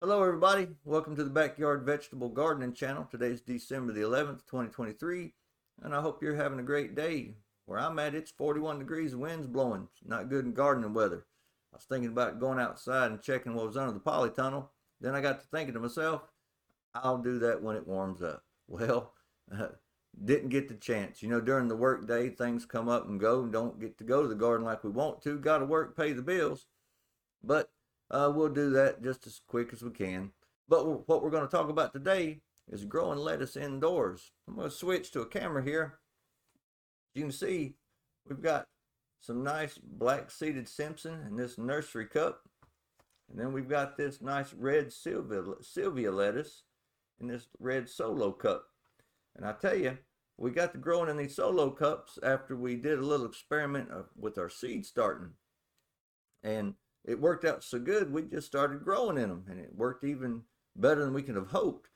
Hello everybody, welcome to the Backyard Vegetable Gardening channel. Today's December the 11th, 2023, and I hope you're having a great day. Where I'm at, it's 41 degrees, wind's blowing. It's not good in gardening weather. I was thinking about going outside and checking what was under the polytunnel. Then I got to thinking to myself, I'll do that when it warms up. Well, didn't get the chance. During the work day, things come up and go, and don't get to go to the garden like we want to. Got to work, pay the bills. But we'll do that just as quick as we can. But what we're going to talk about today is growing lettuce indoors. I'm going to switch to a camera here. You can see we've got some nice black seeded Simpson in this nursery cup. And then we've got this nice red Sylvia lettuce in this red solo cup. And I tell you, we got to growing in these solo cups after we did a little experiment with our seed starting. And it worked out so good, we just started growing in them, and it worked even better than we could have hoped.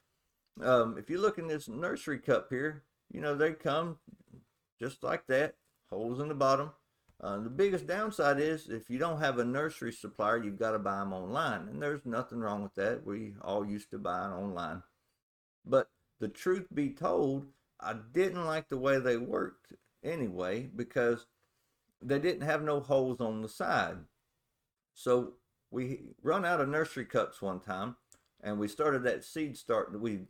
If you look in this nursery cup here, they come just like that, holes in the bottom. The biggest downside is if you don't have a nursery supplier, you've got to buy them online, and there's nothing wrong with that. We all used to buy online. But the truth be told, I didn't like the way they worked anyway, because they didn't have no holes on the side. So we run out of nursery cups one time, and we started that seed start. We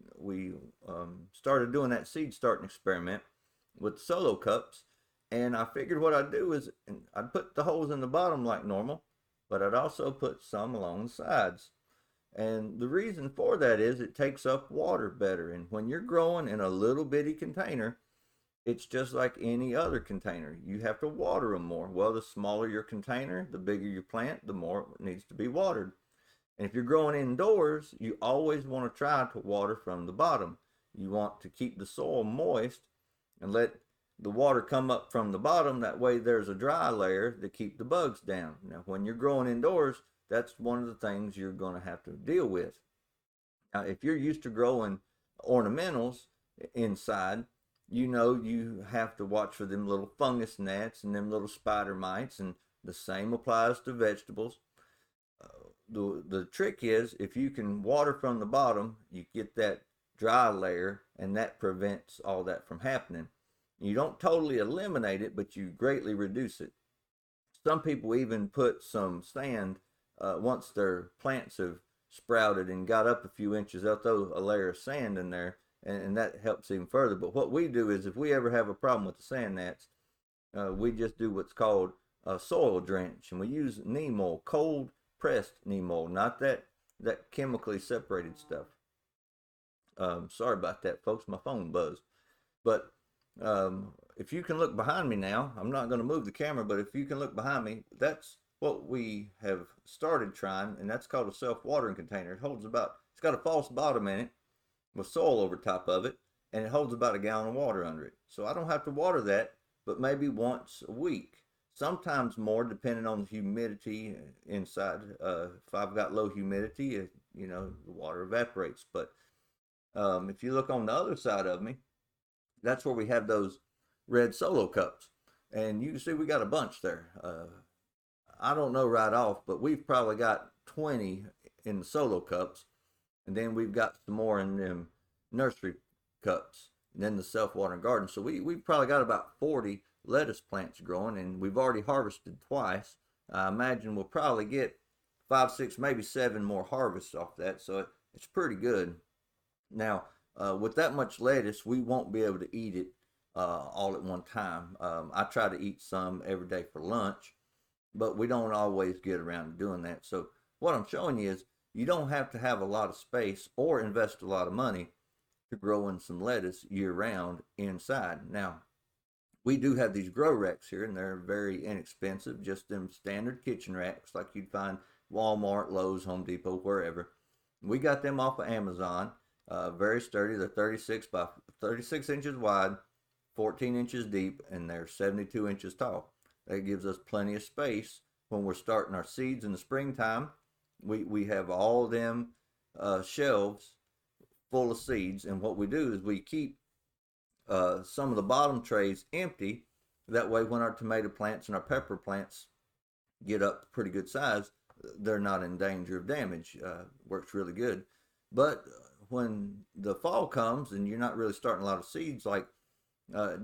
started doing that seed starting experiment with solo cups, and I figured what I'd do is I'd put the holes in the bottom like normal, but I'd also put some along the sides. And the reason for that is it takes up water better. And when you're growing in a little bitty container, it's just like any other container. You have to water them more. Well, the smaller your container, the bigger your plant, the more it needs to be watered. And if you're growing indoors, you always want to try to water from the bottom. You want to keep the soil moist and let the water come up from the bottom. That way there's a dry layer to keep the bugs down. Now, when you're growing indoors, that's one of the things you're going to have to deal with. Now, if you're used to growing ornamentals inside, you have to watch for them little fungus gnats and them little spider mites, and the same applies to vegetables. The trick is, if you can water from the bottom, you get that dry layer, and that prevents all that from happening. You don't totally eliminate it, but you greatly reduce it. Some people even put some sand, once their plants have sprouted and got up a few inches, they'll throw a layer of sand in there, and that helps even further. But what we do is, if we ever have a problem with the sand gnats, we just do what's called a soil drench, and we use neem oil, cold pressed neem oil, not that chemically separated stuff. Sorry about that, folks, my phone buzzed. But if you can look behind me now, I'm not going to move the camera, but if you can look behind me, that's what we have started trying, and that's called a self-watering container. It's got a false bottom in it with soil over top of it, and it holds about a gallon of water under it. So I don't have to water that, but maybe once a week, sometimes more, depending on the humidity inside. If I've got low humidity, the water evaporates. But if you look on the other side of me, that's where we have those red solo cups, and you can see we got a bunch there. I don't know right off, but we've probably got 20 in the solo cups, and then we've got some more in them nursery cups, and then the self-watering garden. So we've probably got about 40 lettuce plants growing, and we've already harvested twice. I imagine we'll probably get 5, 6, maybe 7 more harvests off that, so it's pretty good. Now, with that much lettuce, we won't be able to eat it all at one time. I try to eat some every day for lunch, but we don't always get around to doing that. So what I'm showing you is, you don't have to have a lot of space or invest a lot of money to grow in some lettuce year round inside. Now, we do have these grow racks here, and they're very inexpensive, just them standard kitchen racks like you'd find Walmart, Lowe's, Home Depot, wherever. We got them off of Amazon. Very sturdy. They're 36 inches wide, 14 inches deep, and they're 72 inches tall. That gives us plenty of space when we're starting our seeds in the springtime. We have all them shelves full of seeds, and what we do is we keep some of the bottom trays empty. That way, when our tomato plants and our pepper plants get up to pretty good size, they're not in danger of damage. Works really good. But when the fall comes and you're not really starting a lot of seeds, like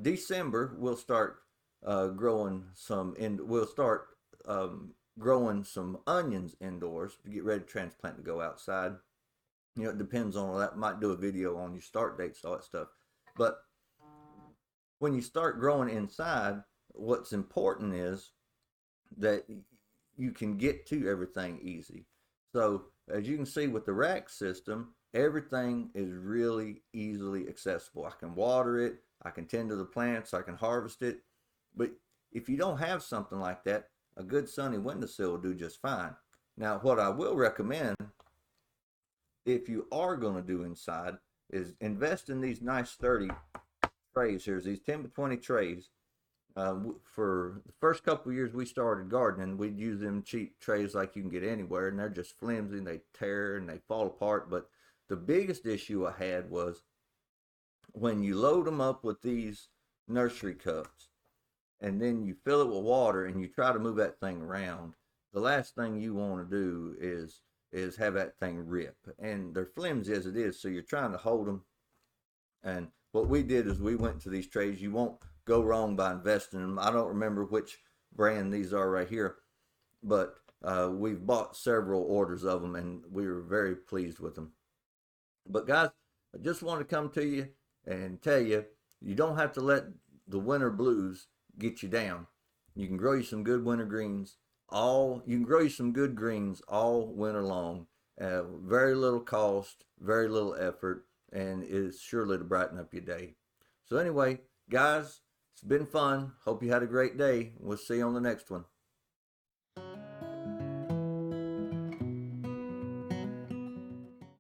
December, we'll start growing some, we'll start growing some onions indoors to get ready to transplant to go outside. You know, it depends on that. Might do a video on your start dates, all that stuff. But when you start growing inside, what's important is that you can get to everything easy. So as you can see with the rack system, everything is really easily accessible. I can water it, I can tend to the plants, I can harvest it. But if you don't have something like that, a good sunny windowsill will do just fine. Now, what I will recommend if you are going to do inside is invest in these nice sturdy trays here, these 10 by 20 trays. For the first couple of years we started gardening, we'd use them cheap trays like you can get anywhere, and they're just flimsy and they tear and they fall apart. But the biggest issue I had was when you load them up with these nursery cups and then you fill it with water and you try to move that thing around, the last thing you want to do is have that thing rip. And they're flimsy as it is, so you're trying to hold them. And what we did is we went to these trays. You won't go wrong by investing in them. I don't remember which brand these are right here, but we've bought several orders of them and we were very pleased with them. But guys, I just want to come to you and tell you, you don't have to let the winter blues get you down. You can grow you some good winter greens. You can grow you some good greens all winter long. Very little cost, very little effort, and is surely to brighten up your day. So anyway, guys, it's been fun. Hope you had a great day. We'll see you on the next one.